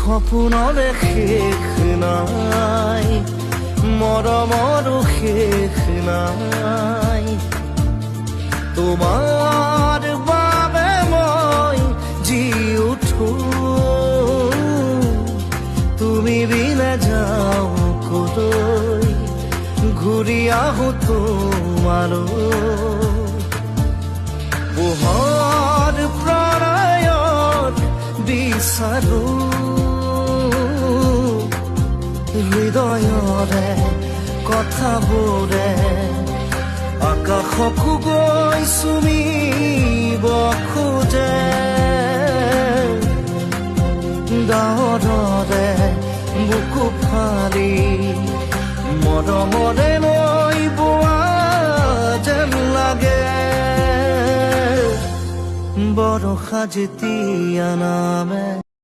সপোনৰে শেষ নাই, মৰমৰো শেষ নাই। তোমাৰ বাবে মই জি উঠো, তুমি বিনা যাও কলৈ, ঘূৰি আহো তোমালৈ। পোহৰ প্ৰণয়ত বিচাৰো, হৃদয়ৰে কথাবোৰে আকাশকো গৈ চুমিব খোজে। ডাৱৰে বুকু ফালি মৰমৰে নৈ বোৱা যেন লাগে। বৰষা যেতিয়া নামে